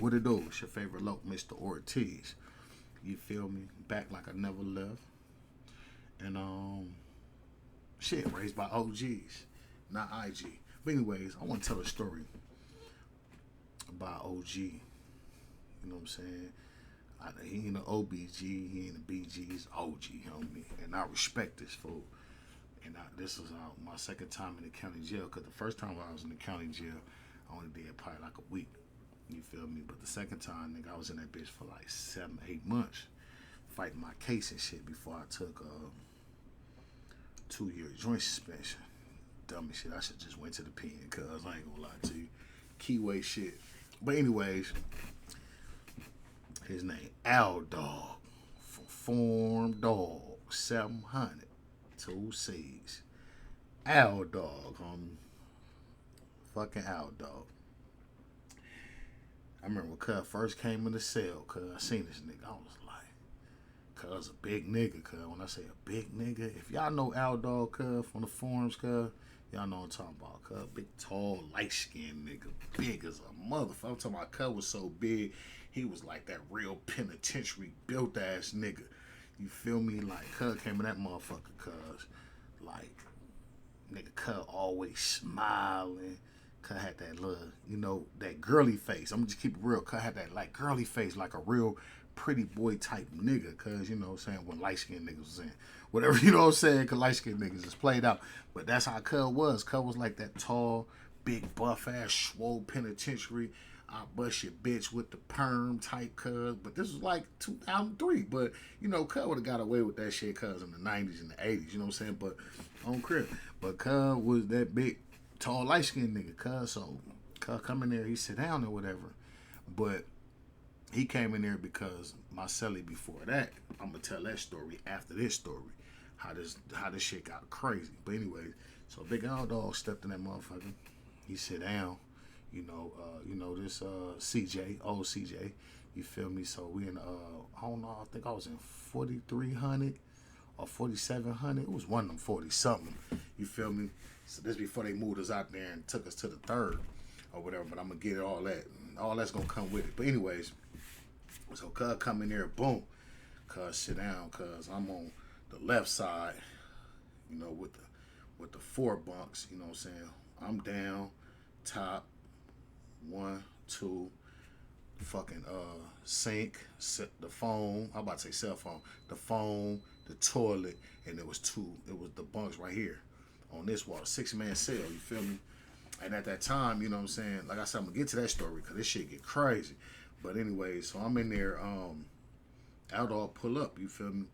What it do? It's your favorite loc, Mr. Ortiz. You feel me? Back like I never left. And shit, raised by OGs, not IG. But anyways, I want to tell a story about OG. You know what I'm saying? He ain't an OBG, he ain't a BG, he's OG, homie. And I respect this fool. And this was my second time in the county jail. Because the first time I was in the county jail, I only did probably like a week. You feel me? But the second time, nigga, I was in that bitch for like 7, 8 months. Fighting my case and shit before I took 2-year joint suspension. Dumb as shit. I should just went to the pen, cuz I ain't gonna lie to you. Keyway shit. But anyways, his name Aldog from Form Dog 700 2 C's. Aldog, homie. Fucking Aldog. I remember when Cuz first came in the cell, cuz I seen this nigga. I was like, cuz a big nigga, cuz. When I say a big nigga, if y'all know Aldog, cuz, from the forums, cuz, y'all know what I'm talking about, cuz. Big, tall, light-skinned nigga. Big as a motherfucker. I'm talking about cuz was so big, he was like that real penitentiary built-ass nigga. You feel me? Like, cuz came in that motherfucker, cuz. Like, nigga, cuz always smiling. Cuz had that little, that girly face. I'm gonna just keep it real. Cuz had that, like, girly face, like a real pretty boy type nigga. Cuz, you know what I'm saying, when light-skinned niggas was in. Whatever, you know what I'm saying? Cuz light-skinned niggas is played out. But that's how Cuz was. Cuz was like that tall, big, buff-ass, swole penitentiary. I bust your bitch with the perm type, cuz. But this was like 2003. But, cuz would have got away with that shit, cuz, in the 90s and the 80s. You know what I'm saying? But on crib. But cuz was that big, tall, light skinned nigga, cuz. So cuz come in there, he sit down or whatever. But he came in there because my celly before that, I'm gonna tell that story after this story. How this shit got crazy. But anyway, so Big Al Dog stepped in that motherfucker. He sit down. This CJ, old CJ. You feel me? So we in I don't know, I think I was in 4300 or 4700. It was one of them 40 something. You feel me? So this before they moved us out there and took us to the third or whatever. But I'm gonna get all that. All that's gonna come with it. But anyways, so cuz come in there, boom. Cuz sit down, cuz I'm on the left side, with the 4 bunks. You know what I'm saying? I'm down, top, 1, 2, fucking sink, the phone. I'm about to say cell phone. The phone, the toilet, and it was the bunks right here on this wall. 6-man cell, you feel me? And at that time, you know what I'm saying, like I said, I'm gonna get to that story because this shit get crazy. But anyway, so I'm in there, Aldog pull up, you feel me?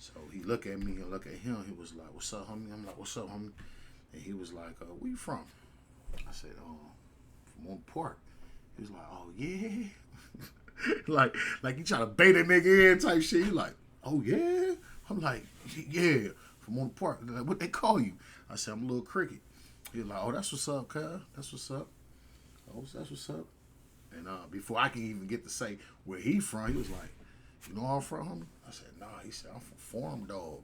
So he look at me and look at him. He was like, "What's up, homie?" I'm like, "What's up, homie?" And he was like, "Where you from?" I said, "From on Park." He was like, "Oh yeah," like you trying to bait a nigga in type shit. He like, "Oh yeah." I'm like, "Yeah, from on Park." Like, what they call you? I said, "I'm a little cricket." He was like, "Oh, that's what's up, cuz. That's what's up. Oh, that's what's up." And before I can even get to say where he from, he was like, "You know where I'm from, homie?" I said, "Nah." He said, "I'm from Farm Dog."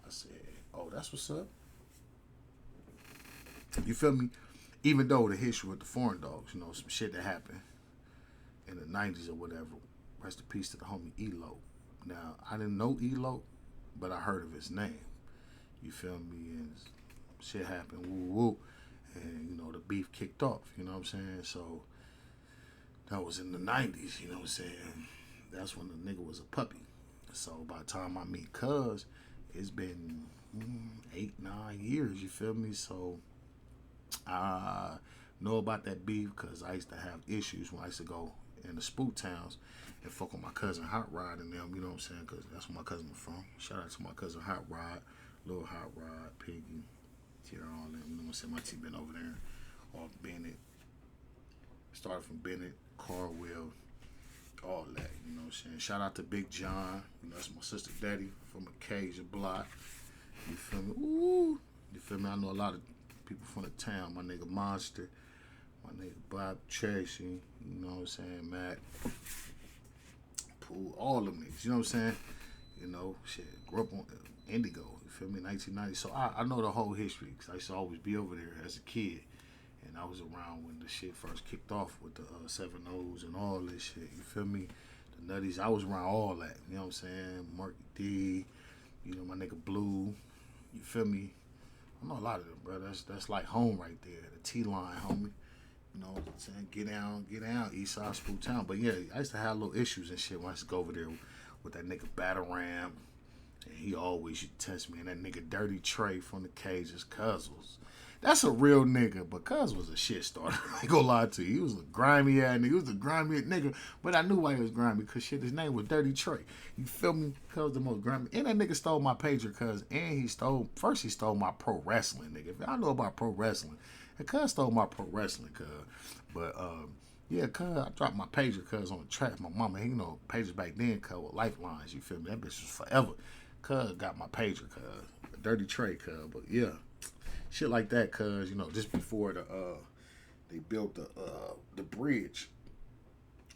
I said, "Oh, that's what's up." You feel me? Even though the history with the foreign dogs, some shit that happened in the 90s or whatever. Rest in peace to the homie Elo. Now, I didn't know Elo, but I heard of his name. You feel me? And shit happened, woo woo. And, the beef kicked off, you know what I'm saying? So, that was in the 90s, you know what I'm saying? That's when the nigga was a puppy. So, by the time I meet Cuz, it's been 8, 9 years, you feel me? So, I know about that beef because I used to have issues when I used to go in the spook towns and fuck with my cousin Hot Rod and them, you know what I'm saying? Because that's where my cousin was from. Shout out to my cousin Hot Rod, Lil Hot Rod, Piggy, Tierra, all them, you know what I'm saying? My team been over there, off Bennett, started from Bennett, Carwell, all that, you know what I'm saying? Shout out to Big John, that's my sister daddy from Acacia Block, you feel me? Ooh, you feel me? I know a lot of people from the town, my nigga Monster, my nigga Bob Tracy, you know what I'm saying, Matt, Pool, all them niggas, you know what I'm saying? Shit, grew up on Indigo, you feel me, 1990. So I know the whole history because I used to always be over there as a kid, And I was around when the shit first kicked off with the 7 O's and all this shit. You feel me? The Nutties. I was around all that. You know what I'm saying? Marky D. You know, my nigga Blue. You feel me? I know a lot of them, bro. That's like home right there. The T-line, homie. You know what I'm saying? Get down, East Side Spook Town. But yeah, I used to have little issues and shit when I used to go over there with that nigga Battle Ram. And he always used to test me. And that nigga Dirty Trey from the Cages, Cuz. That's a real nigga, but Cuz was a shit starter. I ain't gonna lie to you. He was a grimy ass nigga. He was a grimy nigga. But I knew why he was grimy, because shit, his name was Dirty Trey. You feel me? Cuz the most grimy. And that nigga stole my pager, cuz. And he stole my pro wrestling, nigga. If y'all know about pro wrestling. And Cuz stole my pro wrestling, cuz. But, yeah, cuz, I dropped my pager, cuz, on the track. My mama, you know, pagers back then, cuz, with lifelines, you feel me? That bitch was forever. Cuz got my pager, cuz. Dirty Trey, cuz. But, yeah. Shit like that, cuz, you know, just before they built the bridge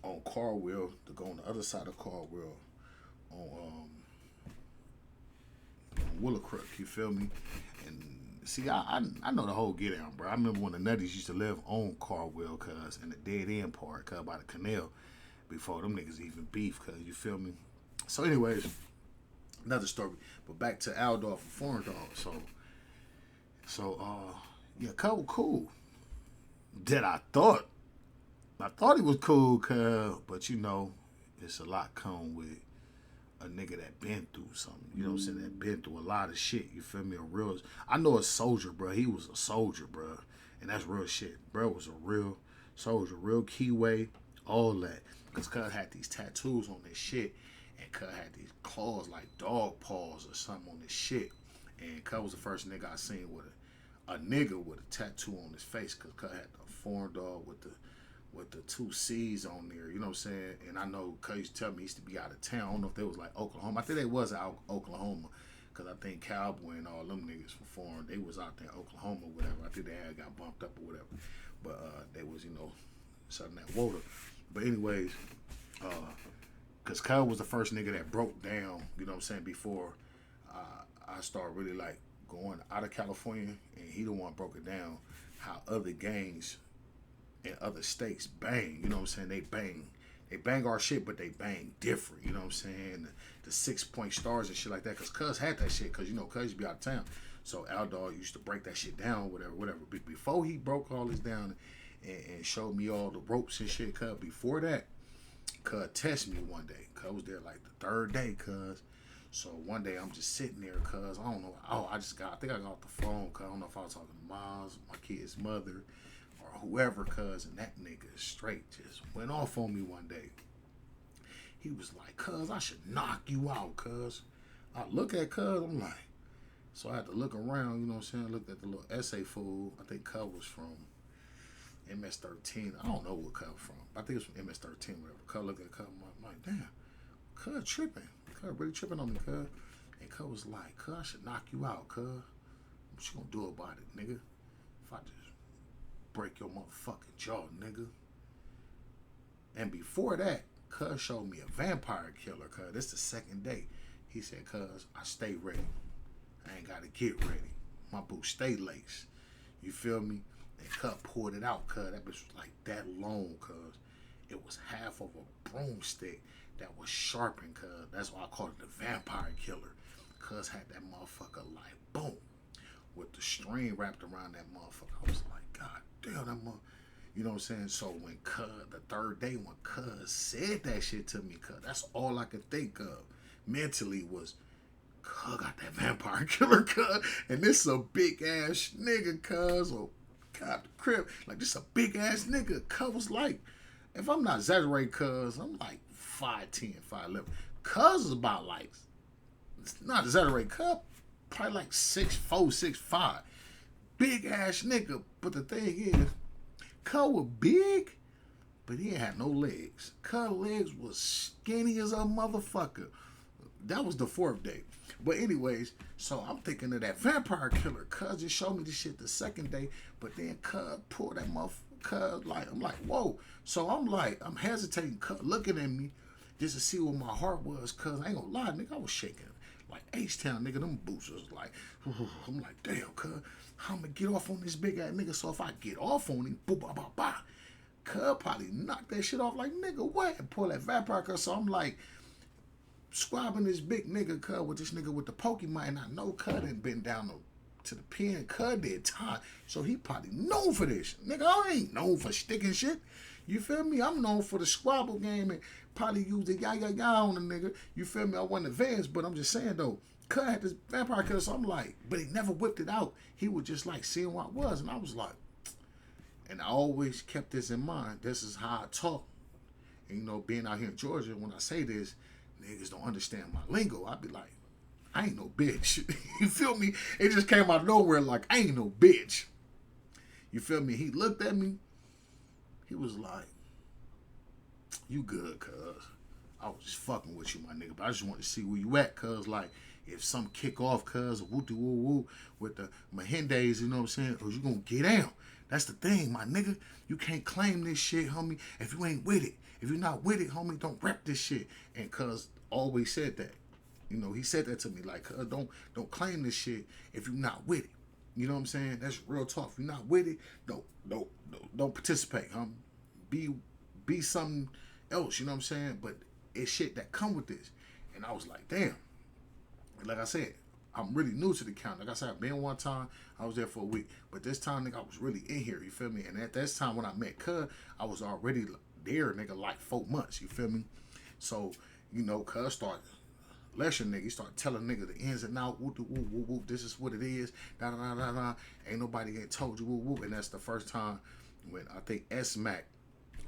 on Carwell to go on the other side of Carwell on Willow-Crook, you feel me? And see, I know the whole get down, bro. I remember when the Nutties used to live on Carwell, cuz, in the dead end part, cuz, by the canal, before them niggas even beef, cuz, you feel me? So, anyways, another story. But back to Aldog from Foreign Dog. So, yeah, Cuz was cool. I thought he was cool, cuz, but you know, it's a lot come with a nigga that been through something. You know what I'm saying? That been through a lot of shit. You feel me? I know a soldier, bro. He was a soldier, bro. And that's real shit. Bro was a real soldier, real keyway, all that. Because Cuz had these tattoos on this shit. And Cuz had these claws like dog paws or something on this shit. And Cuz was the first nigga I seen with a nigga with a tattoo on his face, because Cuz had the Foreign Dog with the 2 C's on there, you know what I'm saying? And I know Cuz used to tell me he used to be out of town. I don't know if they was like Oklahoma. I think they was out Oklahoma, because I think Cowboy and all them niggas from Foreign, they was out there in Oklahoma or whatever. I think they had got bumped up or whatever. But they was, you know, something that water. But anyways, because Cuz was the first nigga that broke down, you know what I'm saying, before I started really like going out of California, and he the one broke it down how other gangs in other states bang, you know what I'm saying? They bang our shit, but they bang different, you know what I'm saying? The 6-point stars and shit like that, because Cuz had that shit, because, you know, Cuz used to be out of town. So Aldog used to break that shit down, whatever. Before he broke all this down and showed me all the ropes and shit, Cuz, before that, Cuz tested me one day. Cuz was there like the 3rd day, Cuz. So one day I'm just sitting there, Cuz, I don't know. I think I got off the phone, Cuz. I don't know if I was talking to Miles, my kid's mother, or whoever, Cuz. And that nigga straight just went off on me one day. He was like, Cuz, I should knock you out, Cuz. I look at Cuz, I'm like, so I had to look around, you know what I'm saying? I looked at the little essay fool. I think Cuz was from MS-13. I don't know what Cuz was from. I think it was from MS-13, whatever. Cuz looked at Cuz, I'm like, damn, Cuz tripping. Cuz really tripping on me, Cuz. And Cuz was like, Cuz, I should knock you out, Cuz. What you gonna do about it, nigga? If I just break your motherfucking jaw, nigga. And before that, Cuz showed me a vampire killer, Cuz. This the 2nd day. He said, Cuz, I stay ready. I ain't gotta get ready. My boots stay laced. You feel me? And Cuz pulled it out, Cuz. That bitch was like that long, Cuz. It was half of a broomstick that was sharpened, Cuz. That's why I called it the vampire killer. Cuz had that motherfucker like, boom, with the string wrapped around that motherfucker. I was like, God damn, that motherfucker. You know what I'm saying? So when Cuz, the 3rd day, when Cuz said that shit to me, Cuz, that's all I could think of mentally was, Cuz got that vampire killer, Cuz. And this is a big ass nigga, Cuz. Or God, the crib. Like, this a big ass nigga. Cuz was like, if I'm not exaggerating, Cuz, I'm like 5'10", 5'11". Cuz is about like, it's not exaggerating, Cuz probably like 6'4", 6'5". Big ass nigga. But the thing is, Cuz was big, but he ain't had no legs. Cuz legs was skinny as a motherfucker. That was the 4th day. But anyways, so I'm thinking of that vampire killer. Cuz just showed me this shit the 2nd day, but then Cuz pulled that motherfucker. Cuz, like, I'm like, whoa. So I'm hesitating, Cuz looking at me just to see what my heart was, Cuz I ain't gonna lie, nigga, I was shaking like H-Town, nigga, them boots was like, I'm like, damn, cuz, how I'm gonna get off on this big ass nigga? So if I get off on him, boop, bah, bah, bah, cuz probably knock that shit off like, nigga, what? And pull that vampire, cuz. So I'm like, squabbing this big nigga, cuz, with this nigga with the Pokemon, and I know cuz done been down to the pen, cuz did time. So he probably known for this. Nigga, I ain't known for sticking shit. You feel me? I'm known for the squabble game and probably use the ya on the nigga. You feel me? I wasn't advanced, but I'm just saying though, cuz had this vampire cuz, so I'm like, but he never whipped it out. He was just like seeing what it was, and I was like, and I always kept this in mind. This is how I talk. And you know, being out here in Georgia, when I say this, niggas don't understand my lingo. I be like, I ain't no bitch. You feel me? It just came out of nowhere like, I ain't no bitch. You feel me? He looked at me. He was like, you good, cuz. I was just fucking with you, my nigga. But I just wanted to see where you at, cuz. Like, if some kick off, cuz, woo-doo-woo-woo with the Mahindes, you know what I'm saying? Or you gonna get down. That's the thing, my nigga. You can't claim this shit, homie, if you ain't with it. If you're not with it, homie, don't rep this shit. And cuz always said that. You know, he said that to me. Like, don't claim this shit if you're not with it. You know what I'm saying? That's real talk. If you're not with it, don't participate, homie. Be something else, you know what I'm saying? But it's shit that come with this. And I was like, damn. And like I said, I'm really new to the county. Like I said, I've been one time, I was there for a week. But this time, nigga, I was really in here, you feel me? And at this time when I met Cuz, I was already there, nigga, like 4 months, you feel me? So, you know, Cuz started lecturing nigga. He started telling nigga the ins and outs, woo, woo, woo, woo, this is what it is, da da da da da. Ain't nobody ain't told you, woo, woo. And that's the first time when I think S-Mac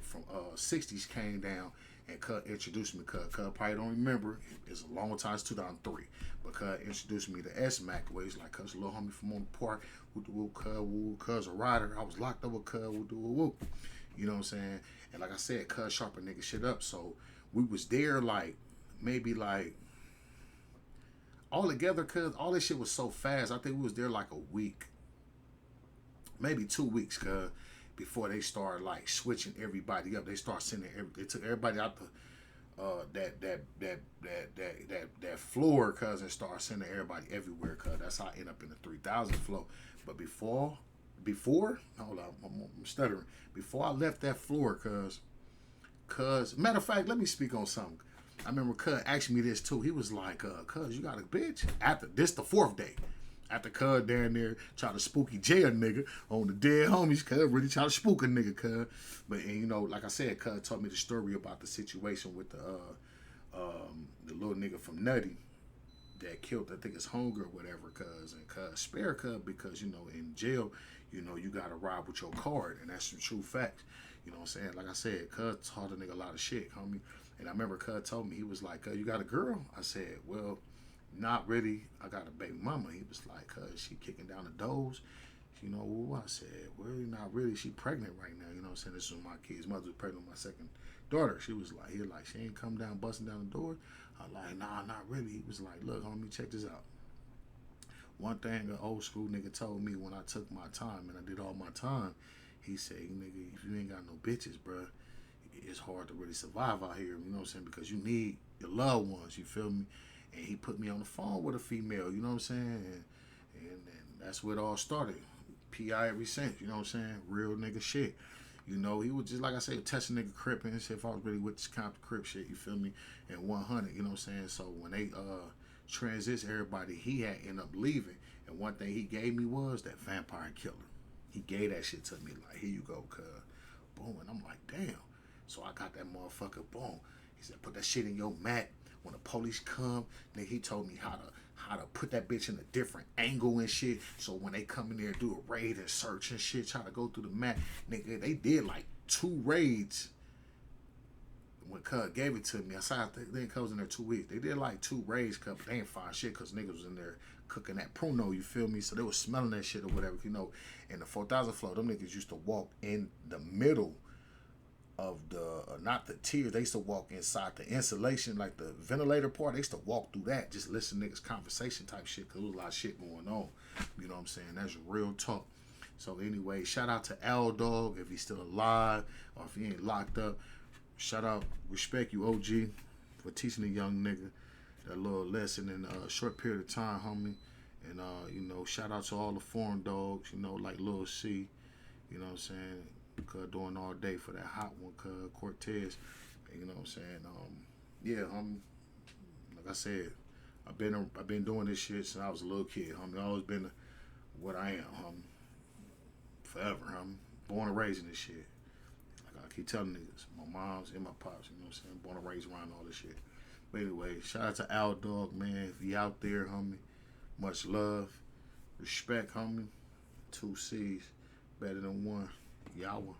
from 60s came down and Cuz introduced me. Cuz probably don't remember. It's a long time, it's 2003. But Cuz introduced me to S-Mac, where he's like, Cuz, little homie from on the park, woo, woo, Cuz, woo, Cuz a rider. I was locked up with Cuz, woo, woo, woo. You know what I'm saying? And like I said, Cuz sharpen nigga shit up. So we was there like, maybe like, all together, Cuz all this shit was so fast. I think we was there like a week, maybe 2 weeks, Cuz, before they started like switching everybody up. They start sending they took everybody out the that floor, Cuz, and start sending everybody everywhere, Cuz. That's how I end up in the 3000 floor. But before, hold on, I'm stuttering. Before I left that floor, Cuz, matter of fact, let me speak on something. I remember Cuz asking me this too. He was like, Cuz, you got a bitch? After this the 4th day. After Cuz down there try to spooky jail nigga on the dead homies, Cuz really try to spook a nigga, Cuz. But and, you know, like I said, Cuz told me the story about the situation with the little nigga from Nutty that killed, I think his homegirl or whatever, Cuz. And Cuz spare Cuz because, you know, in jail, you know, you gotta ride with your card, and that's some true facts. You know what I'm saying? Like I said, Cuz taught a nigga a lot of shit, homie. And I remember Cuz told me, he was like, you got a girl? I said, well, not really. I got a baby mama. He was like, Cuz she kicking down the doors. You know, I said, well, not really. She pregnant right now. You know what I'm saying? This was my kid's mother was pregnant with my second daughter. She was like, she ain't come down busting down the door. I was like, nah, not really. He was like, look, homie, check this out. One thing an old school nigga told me when I took my time and I did all my time, he said, nigga, if you ain't got no bitches, bruh, it's hard to really survive out here, you know what I'm saying? Because you need your loved ones, you feel me? And he put me on the phone with a female, you know what I'm saying? And that's where it all started. PI ever since, you know what I'm saying? Real nigga shit. You know, he was just, like I said, testing nigga crip and shit, if I was really with this kind of crip shit, you feel me? And 100, you know what I'm saying? So when they transition everybody, he had end up leaving. And one thing he gave me was that vampire killer. He gave that shit to me, like, here you go, cuz. Boom. And I'm like, damn. So I got that motherfucker, boom. He said, put that shit in your mat. When the police come, then he told me how to put that bitch in a different angle and shit. So when they come in there and do a raid and search and shit, try to go through the mat, nigga, they did like 2 raids when Cuz gave it to me. I saw then Cuz was in there 2 weeks. They did like 2 raids, Cuz, but they ain't find shit because niggas was in there cooking that pruno, you feel me? So they was smelling that shit or whatever, you know. In the 4000 floor, them niggas used to walk in the middle of the, not the tiers, they used to walk inside the insulation, like the ventilator part. They used to walk through that, just listen to niggas conversation type shit, because there was a lot of shit going on. You know what I'm saying? That's real talk. So anyway, shout out to Aldog if he's still alive or if he ain't locked up. Shout out, respect you, OG, for teaching a young nigga. that little lesson in a short period of time, homie. And shout out to all the foreign dogs, like Lil C, you know what I'm saying? Doing all day for that hot one, Cortez. You know what I'm saying? Yeah, like I said, I've been doing this shit since I was a little kid, homie. I've always been what I am, homie. Forever, homie. Born and raised in this shit. Like I keep telling niggas, my mom's and my pops, you know what I'm saying? Born and raised around all this shit. But anyway, shout out to Aldog, man. If you out there, homie, much love, respect, homie. 2 C's, better than one. Yawa.